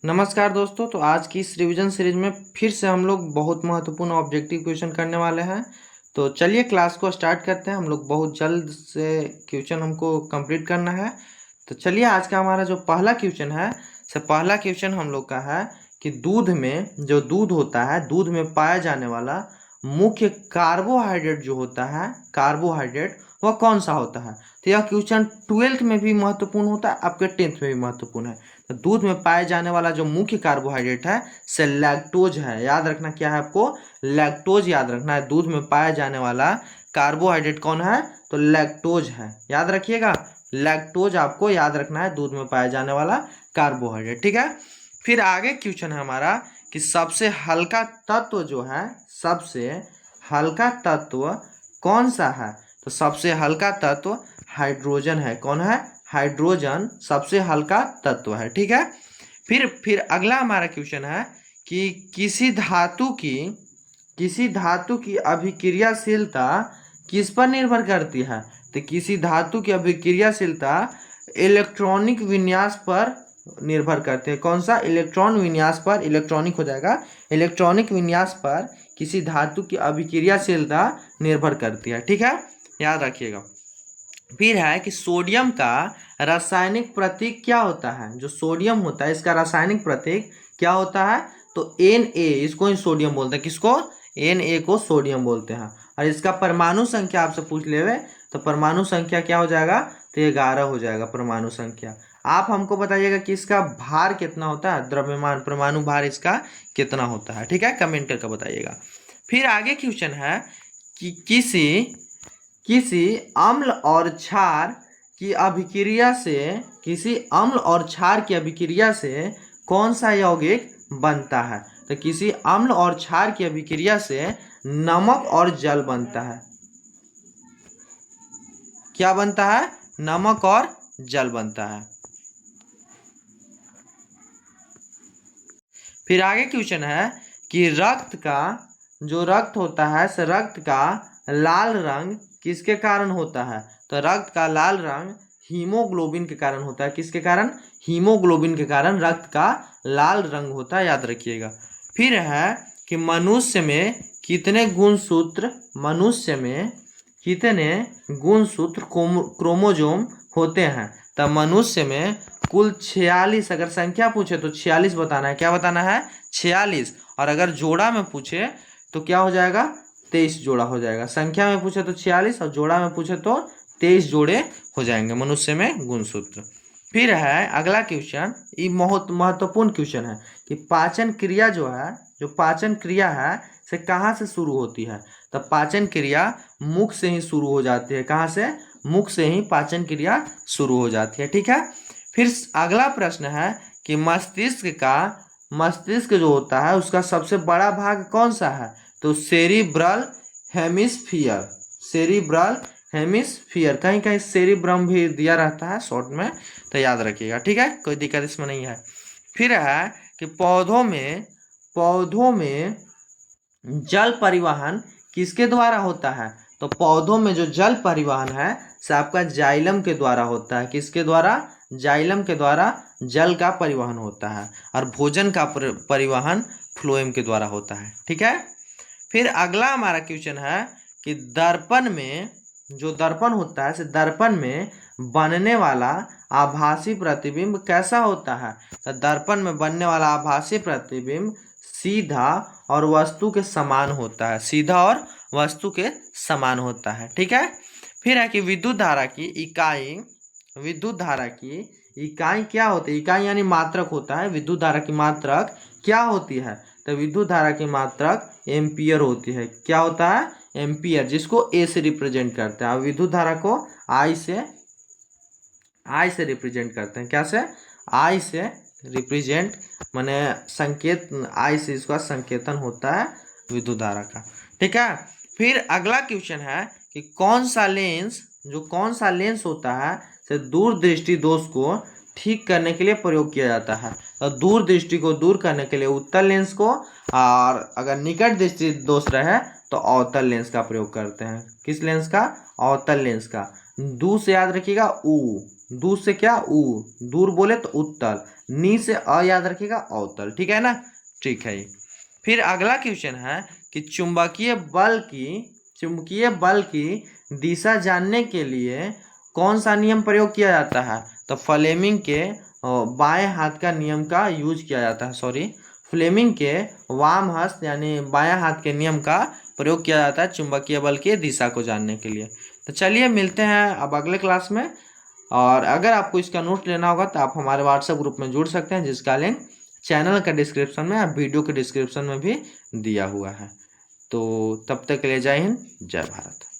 नमस्कार दोस्तों। तो आज की इस रिवीजन सीरीज में फिर से हम लोग बहुत महत्वपूर्ण ऑब्जेक्टिव क्वेश्चन करने वाले हैं। तो चलिए क्लास को स्टार्ट करते हैं। हम लोग बहुत जल्द से क्वेश्चन हमको कंप्लीट करना है। तो चलिए आज का हमारा जो पहला क्वेश्चन है, पहला क्वेश्चन हम लोग का है कि दूध में जो दूध होता है, दूध में पाया जाने वाला मुख्य कार्बोहाइड्रेट जो होता है, कार्बोहाइड्रेट वह कौन सा होता है। तो यह क्वेश्चन 12th में भी महत्वपूर्ण होता है, आपके 10th में भी महत्वपूर्ण है। तो दूध में पाए जाने वाला जो मुख्य कार्बोहाइड्रेट है से लैक्टोज है। याद रखना क्या है आपको, लैक्टोज याद रखना है। दूध में पाया जाने वाला कार्बोहाइड्रेट कौन है, तो लैक्टोज है। याद रखिएगा, लैक्टोज आपको याद रखना है, दूध में पाया जाने वाला कार्बोहाइड्रेट। ठीक है, फिर आगे क्वेश्चन है हमारा कि सबसे हल्का तत्व जो है, सबसे हल्का तत्व कौन सा है। तो सबसे हल्का तत्व हाइड्रोजन है। कौन है, हाइड्रोजन सबसे हल्का तत्व है। ठीक है, फिर अगला हमारा क्वेश्चन है कि किसी धातु की अभिक्रियाशीलता किस पर निर्भर करती है। तो किसी धातु की अभिक्रियाशीलता इलेक्ट्रॉनिक विन्यास पर निर्भर करते हैं। कौन सा, इलेक्ट्रॉन विन्यास पर, इलेक्ट्रॉनिक हो जाएगा, इलेक्ट्रॉनिक विन्यास पर किसी धातु की अभिक्रियाशीलता निर्भर करती है। ठीक है, याद रखिएगा। फिर है कि सोडियम का रासायनिक प्रतीक क्या होता है। जो सोडियम होता है इसका रासायनिक प्रतीक क्या होता है, तो Na, इसको ही सोडियम बोलते हैं। किसको, Na को सोडियम बोलते हैं। और इसका परमाणु संख्या आपसे पूछ लेवे तो परमाणु संख्या क्या हो जाएगा, तो 11 हो जाएगा परमाणु संख्या। आप हमको बताइएगा कि इसका भार कितना होता है, द्रव्यमान परमाणु भार इसका कितना होता है। ठीक है, कमेंट करके बताइएगा। फिर आगे क्वेश्चन है कि किसी अम्ल और क्षार की अभिक्रिया से, किसी अम्ल और क्षार की अभिक्रिया से कौन सा यौगिक बनता है। तो किसी अम्ल और क्षार की अभिक्रिया से नमक और जल बनता है। क्या बनता है, नमक और जल बनता है। फिर आगे क्वेश्चन है कि रक्त का जो रक्त होता है, से रक्त का लाल रंग किसके कारण होता है। तो रक्त का लाल रंग हीमोग्लोबिन के कारण होता है। किसके कारण, हीमोग्लोबिन के कारण रक्त का लाल रंग होता है, याद रखिएगा। फिर है कि मनुष्य में कितने गुणसूत्र, मनुष्य में कितने गुणसूत्र क्रोमोजोम होते हैं। तब मनुष्य में कुल 46, अगर संख्या पूछे तो 46 बताना है। क्या बताना है, 46। और अगर जोड़ा में पूछे तो क्या हो जाएगा, 23 जोड़ा हो जाएगा। संख्या में पूछे तो 46 और जोड़ा में पूछे तो 23 जोड़े हो जाएंगे मनुष्य में गुणसूत्र। फिर है अगला क्वेश्चन, ये बहुत महत्वपूर्ण क्वेश्चन है कि पाचन क्रिया जो है, जो पाचन क्रिया है से कहाँ से शुरू होती है। तो पाचन क्रिया मुख से ही शुरू हो जाती है। कहाँ से, मुख से ही पाचन क्रिया शुरू हो जाती है। ठीक है, फिर अगला प्रश्न है कि मस्तिष्क जो होता है उसका सबसे बड़ा भाग कौन सा है। तो सेरिब्रल हेमिस्फीयर, सेरिब्रल हेमिस्फीयर, कहीं कहीं सेरिब्रम भी दिया रहता है शॉर्ट में, तो याद रखिएगा। ठीक है, कोई दिक्कत इसमें नहीं है। फिर है कि पौधों में जल परिवहन किसके द्वारा होता है। तो पौधों में जो जल परिवहन है से आपका जाइलम के द्वारा होता है। किसके द्वारा, जाइलम के द्वारा जल का परिवहन होता है। और भोजन का परिवहन फ्लोएम के द्वारा होता है। ठीक है, फिर अगला हमारा क्वेश्चन है कि दर्पण में, जो दर्पण होता है से दर्पण में बनने वाला आभासी प्रतिबिंब कैसा होता है। तो दर्पण में बनने वाला आभासी प्रतिबिंब सीधा और वस्तु के समान होता है, सीधा और वस्तु के समान होता है। ठीक है, फिर है कि विद्युत धारा की इकाई, विद्युत धारा की इकाई क्या होती है, इकाई यानी मात्रक होता है। विद्युत धारा की मात्रक क्या होती है। तो विद्युत धारा की मात्रक एम्पियर होती है। क्या होता है, एम्पियर, जिसको ए से रिप्रेजेंट करते हैं। और विद्युत धारा को आई से रिप्रेजेंट करते हैं। क्या से, आई से रिप्रेजेंट, माने संकेत, आई से इसका संकेतन होता है विद्युत धारा का। ठीक है, फिर अगला क्वेश्चन है कि कौन सा लेंस होता है से दूरदृष्टि दोष को ठीक करने के लिए प्रयोग किया जाता है। तो दूरदृष्टि को दूर करने के लिए उत्तल लेंस को, और अगर निकट दृष्टि दोष रहे तो अवतल लेंस का प्रयोग करते हैं। किस लेंस का, अवतल लेंस का। दू से याद रखिएगा ऊ, दू से क्या ऊ, दूर बोले तो उत्तल, नी से अ याद रखिएगा अवतल, ठीक है ना। ठीक है। फिर अगला क्वेश्चन है कि चुंबकीय बल की दिशा जानने के लिए कौन सा नियम प्रयोग किया जाता है। तो फ्लेमिंग के बाएं हाथ का नियम का यूज किया जाता है, सॉरी, फ्लेमिंग के वाम हस्त यानी बाएं हाथ के नियम का प्रयोग किया जाता है चुंबकीय बल की दिशा को जानने के लिए। तो चलिए मिलते हैं अब अगले क्लास में। और अगर आपको इसका नोट लेना होगा तो आप हमारे व्हाट्सएप ग्रुप में जुड़ सकते हैं, जिसका लिंक चैनल का डिस्क्रिप्शन में या वीडियो के डिस्क्रिप्शन में भी दिया हुआ है। तो तब तक के लिए जय हिंद, जय भारत।